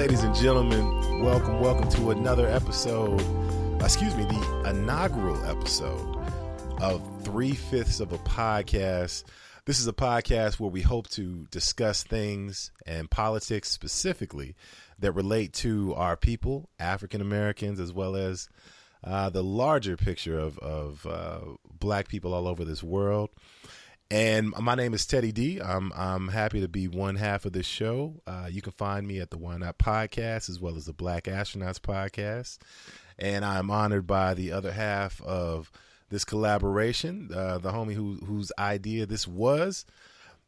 Ladies and gentlemen, welcome to another episode, the inaugural episode of 3/5 of a podcast. This is a podcast where we hope to discuss things and politics specifically that relate to our people, African Americans, as well as the larger picture of black people all over this world. And my name is Teddy D. I'm happy to be one half of this show. You can find me at TheWhyNotPodcast as well as the Black Astronauts Podcast. And I'm honored by the other half of this collaboration, the homie whose idea this was,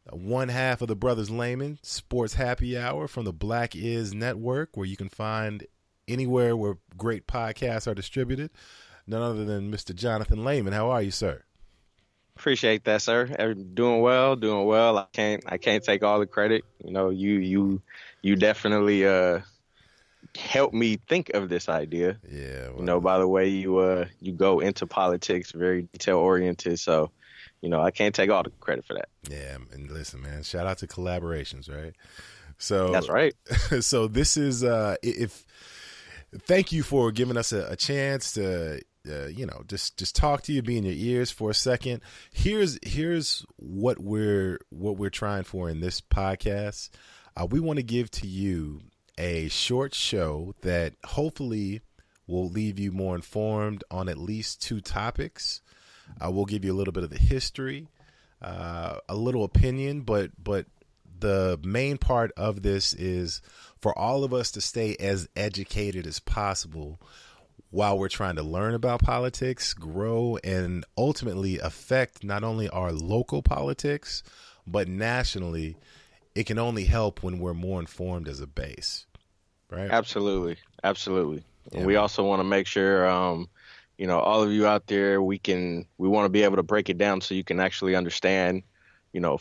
one half of the Brothers Lehman Sports Happy Hour from the Black Is Network, where you can find anywhere where great podcasts are distributed. None other than Mr. Jonathan Lehman. How are you, sir? Appreciate that, sir. Doing well. I can't take all the credit. You know, you definitely helped me think of this idea. Yeah. Well, you know, by the way you go into politics, very detail oriented. So, you know, I can't take all the credit for that. Yeah, and listen, man, shout out to collaborations, right? So that's right. So this is thank you for giving us a chance to just talk to you, be in your ears for a second. Here's what we're trying for in this podcast. We want to give to you a short show that hopefully will leave you more informed on at least two topics. We'll give you a little bit of the history, a little opinion, but the main part of this is for all of us to stay as educated as possible while we're trying to learn about politics, grow, and ultimately affect not only our local politics, but nationally. It can only help when we're more informed as a base, right? Absolutely. Yeah. And we also want to make sure, all of you out there, we want to be able to break it down so you can actually understand,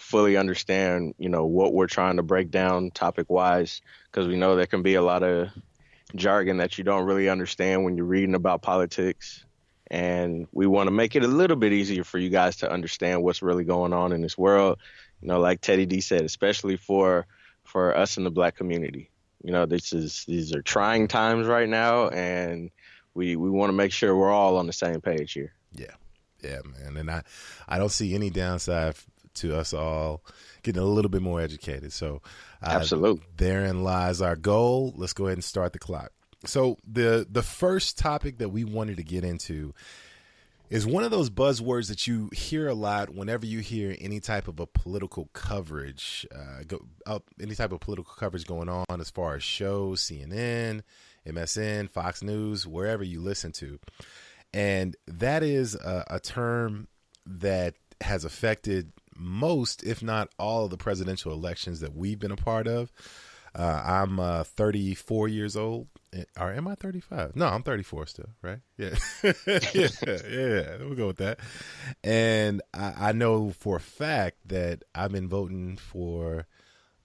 fully understand, what we're trying to break down topic wise, because we know there can be a lot of jargon that you don't really understand when you're reading about politics. And we want to make it a little bit easier for you guys to understand what's really going on in this world. Like Teddy D said, especially for us in the black community. These are trying times right now, and we want to make sure we're all on the same page here. Yeah, man. And I don't see any downside to us all getting a little bit more educated. So absolutely, therein lies our goal. Let's go ahead and start the clock. So the first topic that we wanted to get into is one of those buzzwords that you hear a lot whenever you hear any type of a political coverage, any type of political coverage going on as far as shows, CNN, MSN, Fox News, wherever you listen to. And that is a term that has affected most, if not all, of the presidential elections that we've been a part of. I'm 34 years old. Or am I 35? No, I'm 34 still, right? Yeah. yeah, we'll go with that. And I know for a fact that I've been voting for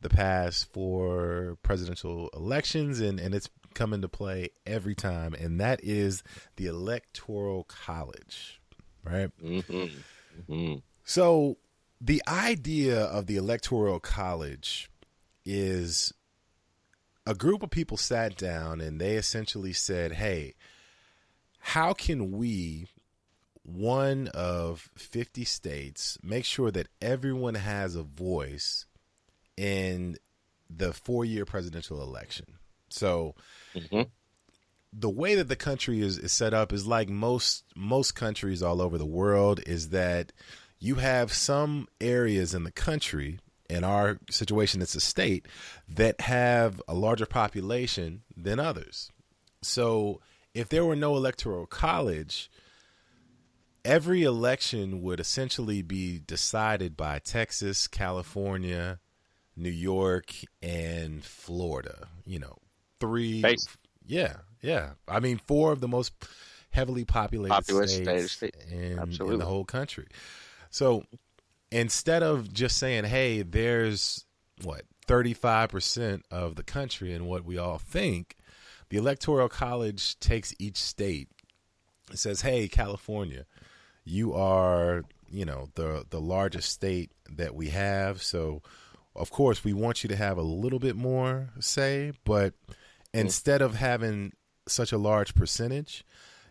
the past 4 presidential elections, and it's come into play every time, and that is the Electoral College, right? Mm-hmm. So the idea of the Electoral College is a group of people sat down and they essentially said, hey, how can we, one of 50 states, make sure that everyone has a voice in the 4-year presidential election? So the way that the country is set up is like most countries all over the world, is that you have some areas in the country, in our situation it's a state, that have a larger population than others. So if there were no electoral college, every election would essentially be decided by Texas, California, New York, and Florida. 3. States. Yeah. I mean, 4 of the most heavily populated states in the whole country. So instead of just saying, hey, there's 35% of the country and what we all think, the Electoral College takes each state and says, hey, California, you are, the largest state that we have. So, of course, we want you to have a little bit more say, but instead of having such a large percentage,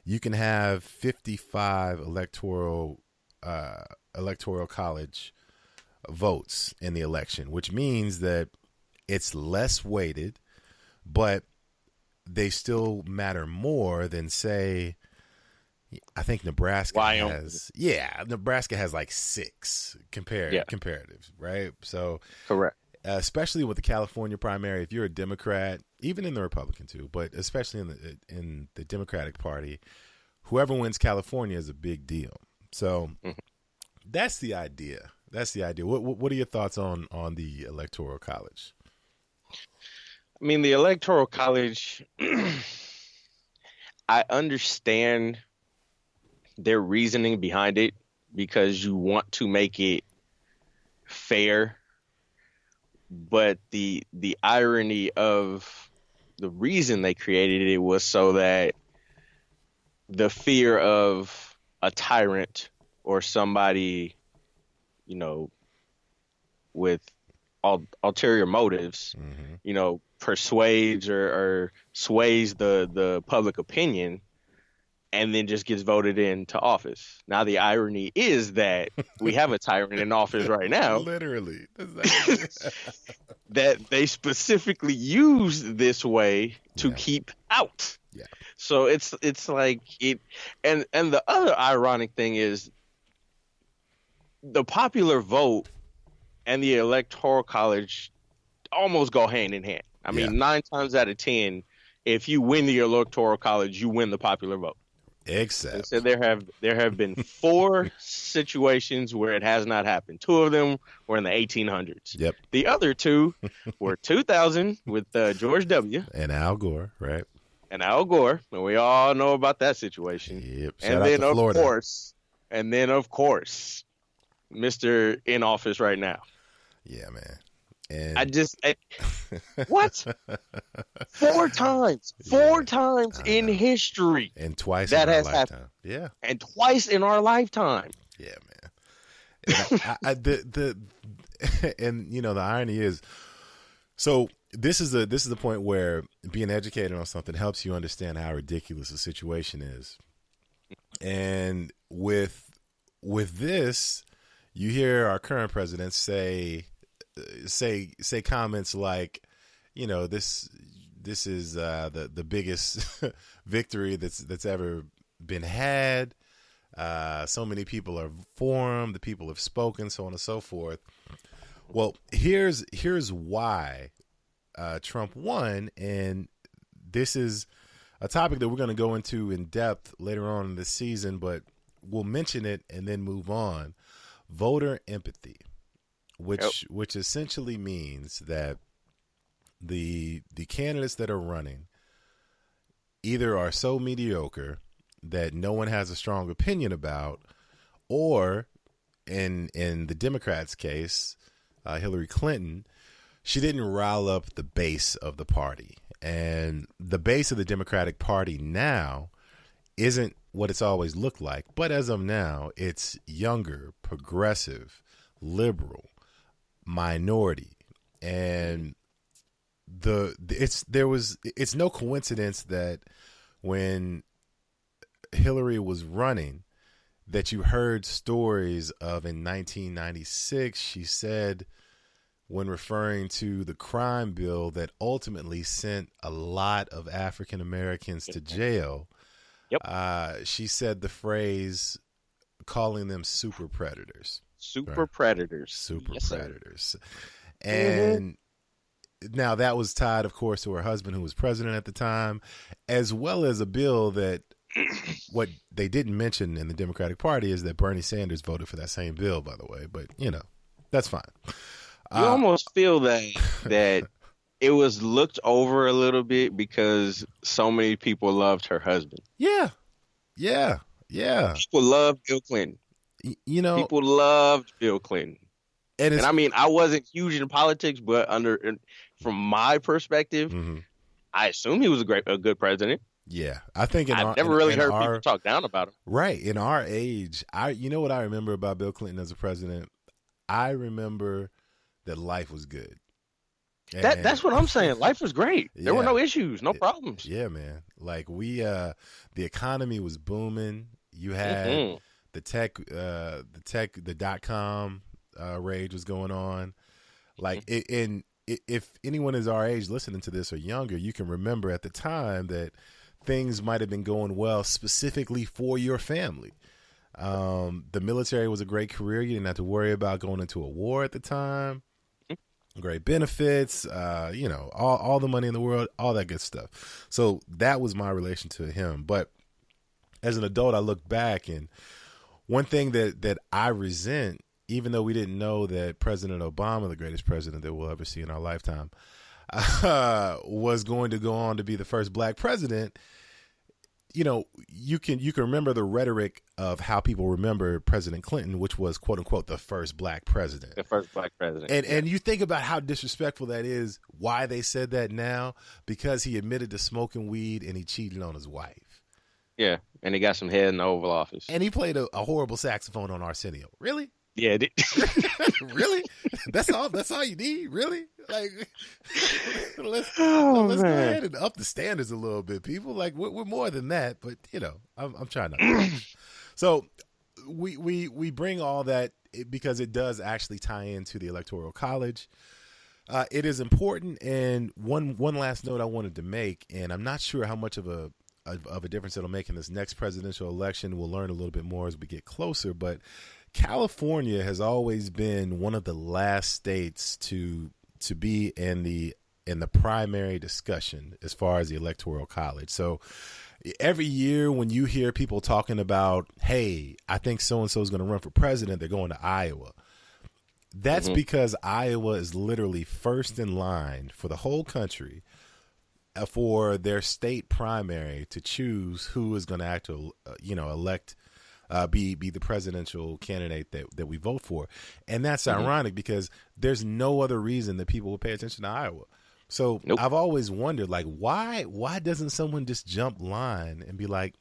you can have 55 electoral college votes in the election, which means that it's less weighted, but they still matter more than, say, I think Nebraska Nebraska has like 6 comparatives, right? So correct. Especially with the California primary, if you're a Democrat, even in the Republican too, but especially in the Democratic Party, whoever wins California is a big deal. So that's the idea. What are your thoughts on the Electoral College? I mean, the Electoral College, I understand their reasoning behind it because you want to make it fair. But the irony of the reason they created it was so that the fear of a tyrant or somebody, with ulterior motives, persuades or sways the public opinion and then just gets voted into office. Now, the irony is that we have a tyrant in office right now. Literally. That they specifically use this way to keep out. Yeah. So it's like it, and the other ironic thing is the popular vote and the Electoral College almost go hand in hand. I mean, 9 times out of 10, if you win the Electoral College, you win the popular vote. Except so there have been 4 situations where it has not happened. 2 of them were in the 1800s. Yep. The other 2 were 2000 with George W. and Al Gore, right? And Al Gore, and we all know about that situation. Yep. Shout out to Florida. Of course, Mr. in office right now. Yeah, man. And what? 4 times in history, and twice that in our has lifetime. happened. Yeah, and twice in our lifetime. Yeah, man. And the irony is, so this is the point where being educated on something helps you understand how ridiculous the situation is. And with this, you hear our current president say comments like, this is the biggest victory that's ever been had. So many people are formed, the people have spoken, so on and so forth. Well, here's why Trump won, and this is a topic that we're going to go into in depth later on in this season, but we'll mention it and then move on. Voter empathy, which essentially means that the candidates that are running either are so mediocre that no one has a strong opinion about, or in the Democrats' case, Hillary Clinton, she didn't rile up the base of the party. And the base of the Democratic Party now isn't what it's always looked like, but as of now, it's younger, progressive, liberal, minority, and it's no coincidence that when Hillary was running, that you heard stories of in 1996, she said, when referring to the crime bill that ultimately sent a lot of African Americans to jail, she said the phrase, calling them super predators. Super predators. Super yes, predators. Sir. And now that was tied, of course, to her husband, who was president at the time, as well as a bill that what they didn't mention in the Democratic Party is that Bernie Sanders voted for that same bill, by the way. But, that's fine. You almost feel that it was looked over a little bit because so many people loved her husband. Yeah. People loved Bill Clinton. People loved Bill Clinton. And I mean, I wasn't huge in politics, but from my perspective, I assume he was a good president. Yeah, I think I've never really heard people talk down about him. Right. In our age, what I remember about Bill Clinton as a president? I remember that life was good. That's what I'm saying. Life was great. There were Yeah, no issues, no problems. yeah, man. Like the economy was booming. You had Hmm. the .com rage was going on. Like if anyone is our age listening to this or younger, you can remember at the time that things might have been going well specifically for your family. The military was a great career. You didn't have to worry about going into a war at the time. Great benefits, all the money in the world, all that good stuff. So that was my relation to him. But as an adult, I look back, and one thing that I resent, even though we didn't know that President Obama, the greatest president that we'll ever see in our lifetime, was going to go on to be the first black president. You can remember the rhetoric of how people remember President Clinton, which was quote unquote the first black president. The first black president. And you think about how disrespectful that is. Why they said that now? Because he admitted to smoking weed and he cheated on his wife. Yeah, and he got some head in the Oval Office. And he played a horrible saxophone on Arsenio. Really? Yeah. Really? That's all you need? Really? Like, let's Oh, go man. ahead and up the standards a little bit, people. Like, we're more than that, but I'm trying not. So we bring all that because it does actually tie into the Electoral College. It is important, and one last note I wanted to make, and I'm not sure how much of a difference it'll make in this next presidential election. We'll learn a little bit more as we get closer, but California has always been one of the last states to be in the primary discussion as far as the Electoral College. So every year when you hear people talking about, hey, I think so-and-so is going to run for president, they're going to Iowa. That's because Iowa is literally first in line for the whole country for their state primary to choose who is going to actually, elect, be the presidential candidate that we vote for. And that's ironic because there's no other reason that people would pay attention to Iowa. So Nope. I've always wondered, like, why doesn't someone just jump line and be like,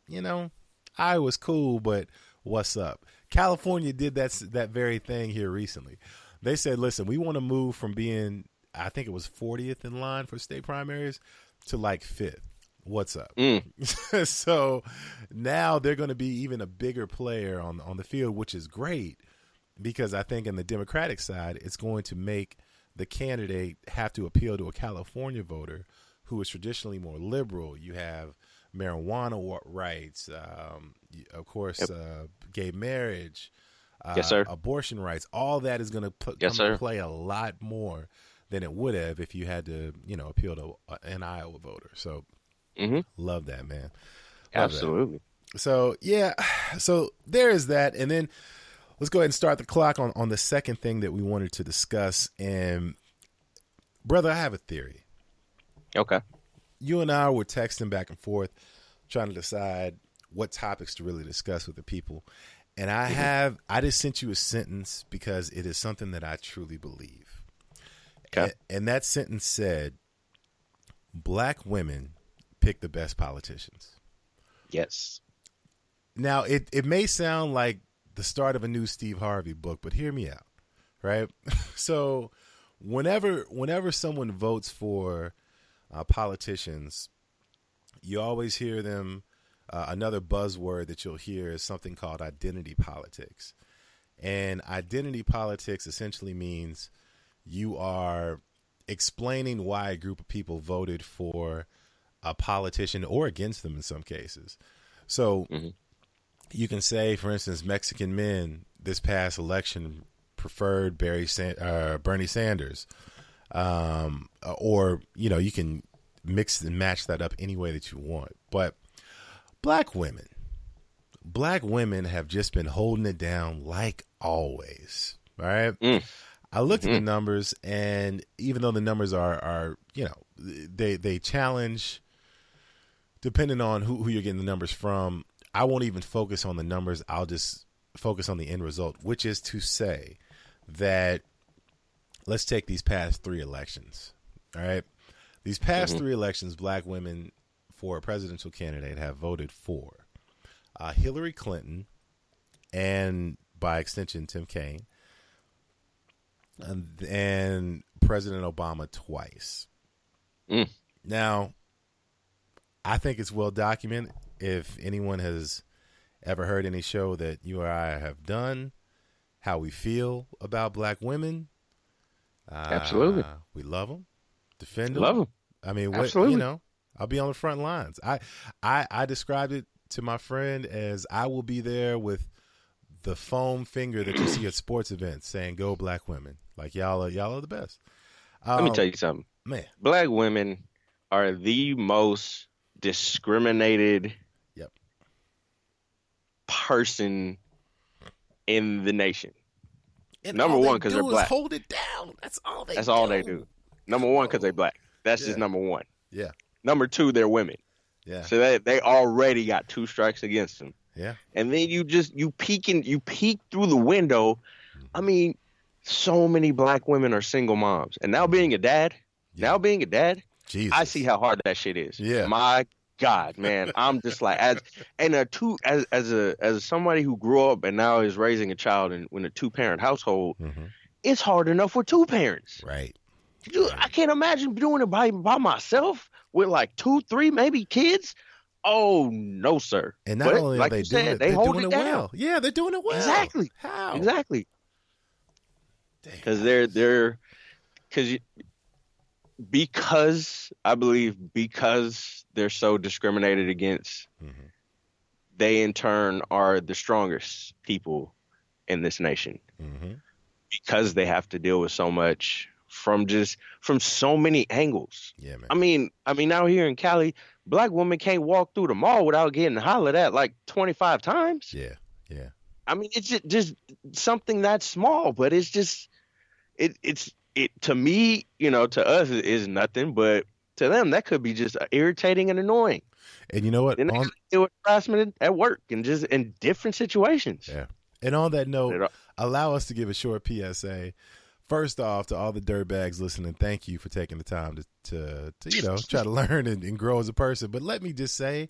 Iowa's cool, but what's up? California did that very thing here recently. They said, listen, we want to move from being, I think it was 40th in line for state primaries to like 5th. What's up? So now they're going to be even a bigger player on the field, which is great because I think in the Democratic side, it's going to make the candidate have to appeal to a California voter who is traditionally more liberal. You have marijuana rights, of course, gay marriage, Yes, sir. abortion rights. All that is going to come into play a lot more than it would have if you had to, appeal to an Iowa voter. So love that, man. Love Absolutely. that. So, yeah. So there is that. And then let's go ahead and start the clock on the second thing that we wanted to discuss. And, brother, I have a theory. Okay. You and I were texting back and forth trying to decide what topics to really discuss with the people. And I just sent you a sentence because it is something that I truly believe. Okay. And that sentence said, black women pick the best politicians. Yes. Now, it may sound like the start of a new Steve Harvey book, but hear me out, right? So whenever someone votes for politicians, you always hear them, another buzzword that you'll hear is something called identity politics. And identity politics essentially means you are explaining why a group of people voted for a politician or against them in some cases. So you can say, for instance, Mexican men this past election preferred Bernie Sanders. Or, you can mix and match that up any way that you want. But black women have just been holding it down like always. All right. I looked at the numbers, and even though the numbers are they challenge depending on who you're getting the numbers from. I won't even focus on the numbers. I'll just focus on the end result, which is to say that let's take these past 3 elections. All right. These past 3 elections, black women for a presidential candidate have voted for Hillary Clinton and by extension, Tim Kaine, and President Obama twice. Mm. Now, I think it's well documented. If anyone has ever heard any show that you or I have done, how we feel about black women, Absolutely. we love them, defend them. Love them. I mean, Absolutely. I'll be on the front lines. I described it to my friend as I will be there with the foam finger that you see at sports events saying "Go Black Women." Like y'all are the best. Let me tell you something. Man. Black women are the most discriminated Yep. person in the nation. And Number all one, because they're black. Hold it down. That's all they. That's all they do. Number one, because they're black. That's just number one. Yeah. Number two, they're women. Yeah. So they already got 2 strikes against them. Yeah. And then you peek through the window. I mean, so many black women are single moms. And now being a dad, Jesus. I see how hard that shit is. Yeah. My God, man. I'm just like as somebody who grew up and now is raising a child in a 2-parent household, it's hard enough with 2 parents. Right. I can't imagine doing it by myself with like 2, 3, maybe kids. Oh no, sir! And not only are they doing it, they're doing it well. Yeah, they're doing it well. Exactly. How? Exactly. Because because they're so discriminated against, they in turn are the strongest people in this nation. Because they have to deal with so much from so many angles. Yeah, man. I mean, out here in Cali, black women can't walk through the mall without getting hollered at like 25 times. Yeah, yeah. I mean, it's just something that small, but it's just it to me, to us it is nothing, but to them that could be just irritating and annoying. And you know what? And they deal with harassment at work and just in different situations. Yeah. And on that note, allow us to give a short PSA. First off, to all the dirtbags listening, thank you for taking the time to try to learn and grow as a person. But let me just say,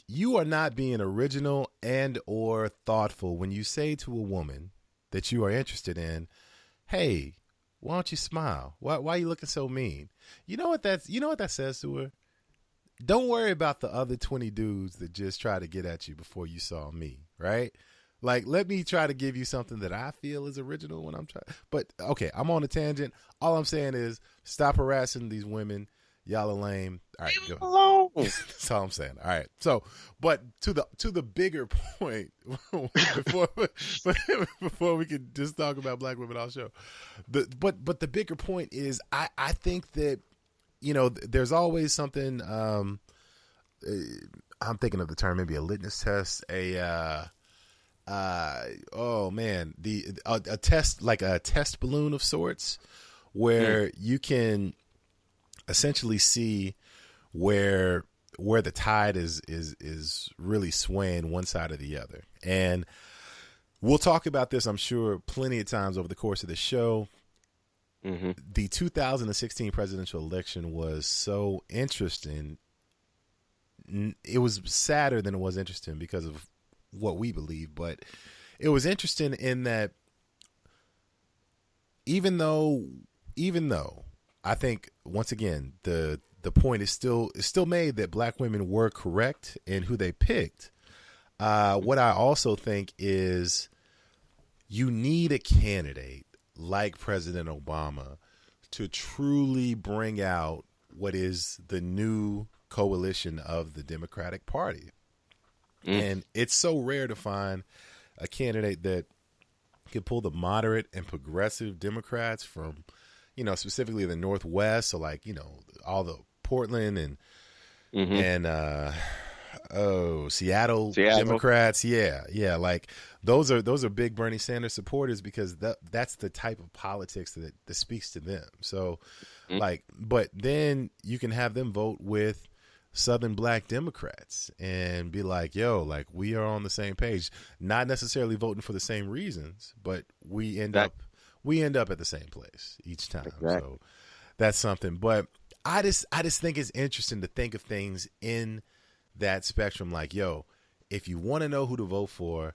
you are not being original and or thoughtful when you say to a woman that you are interested in, "Hey, why don't you smile? Why are you looking so mean?" You know what that says to her? Don't worry about the other 20 dudes that just try to get at you before you saw me, right? Like, let me try to give you something that I feel is original when I'm trying. But, okay, I'm on a tangent. All I'm saying is stop harassing these women. Y'all are lame. All right, go alone. That's all I'm saying. All right. So, but to the bigger point, before we can just talk about black women on show, but the bigger point is I think that, there's always something, I'm thinking of the term, maybe a litmus test, a test, like a test balloon of sorts, where you can essentially see where the tide is really swaying one side or the other. And we'll talk about this, I'm sure, plenty of times over the course of the show. The 2016 presidential election was so interesting. It was sadder than it was interesting because of what we believe, but it was interesting in that even though I think, once again, the point is still made that black women were correct in who they picked. What I also think is you need a candidate like President Obama to truly bring out what is the new coalition of the Democratic Party. And it's so rare to find a candidate that can pull the moderate and progressive Democrats from, specifically the Northwest. So like, all the Portland and Seattle Democrats. Yeah. Like those are big Bernie Sanders supporters because that's the type of politics that speaks to them. So but then you can have them vote with Southern black Democrats and be like, yo, like we are on the same page, not necessarily voting for the same reasons, but we end up at the same place each time. Exactly. So that's something. But I just think it's interesting to think of things in that spectrum. Like, yo, if you want to know who to vote for,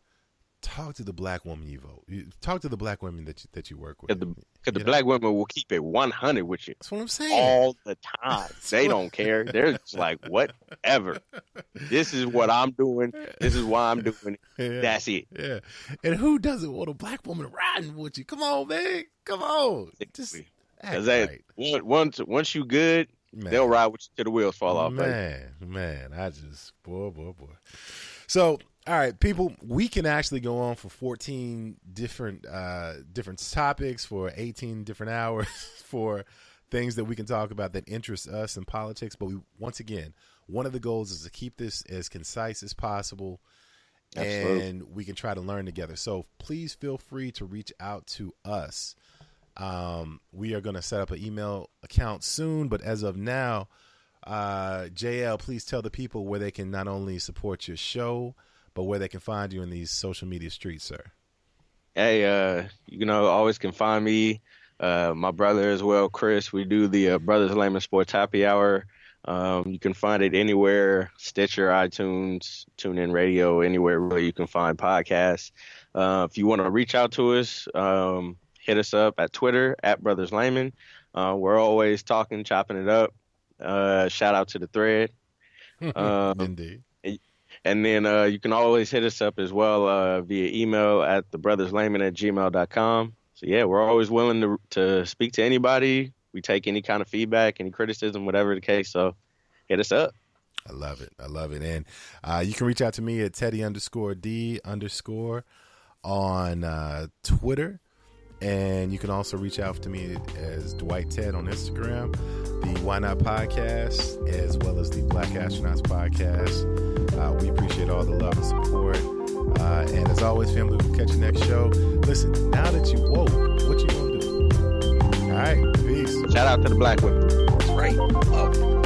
talk to the black woman you vote. Talk to the black women that you work with. Because the black women will keep it 100 with you. That's what I'm saying. All the time. They don't care. They're just like, whatever. This is what I'm doing. This is why I'm doing it. Yeah. That's it. Yeah. And who doesn't want a black woman riding with you? Come on, man. Come on. Just act right. Once you good, man, they'll ride with you till the wheels fall off. Man, I just, boy. So, all right, people, we can actually go on for 14 different topics for 18 different hours for things that we can talk about that interest us in politics. But once again, one of the goals is to keep this as concise as possible. Absolutely. And we can try to learn together. So please feel free to reach out to us. We are going to set up an email account soon, but as of now, JL, please tell the people where they can not only support your show, but where they can find you in these social media streets, sir. Hey, always can find me, my brother as well, Chris. We do the Brothers Lehman Sports Happy Hour. You can find it anywhere, Stitcher, iTunes, TuneIn Radio, anywhere really you can find podcasts. If you want to reach out to us, hit us up at Twitter, at Brothers Lehman. We're always talking, chopping it up. Shout out to the thread. Indeed. And then you can always hit us up as well via email at thebrotherslayman@gmail.com. So, yeah, we're always willing to speak to anybody. We take any kind of feedback, any criticism, whatever the case. So hit us up. I love it. And you can reach out to me at Teddy_D_ on Twitter. And you can also reach out to me as Dwight Ted on Instagram, the Why Not Podcast, as well as the Black Astronauts Podcast. We appreciate all the love and support. And as always, family, we'll catch you next show. Listen, now that you woke, what you gonna do? All right, peace. Shout out to the black women. That's right. Love.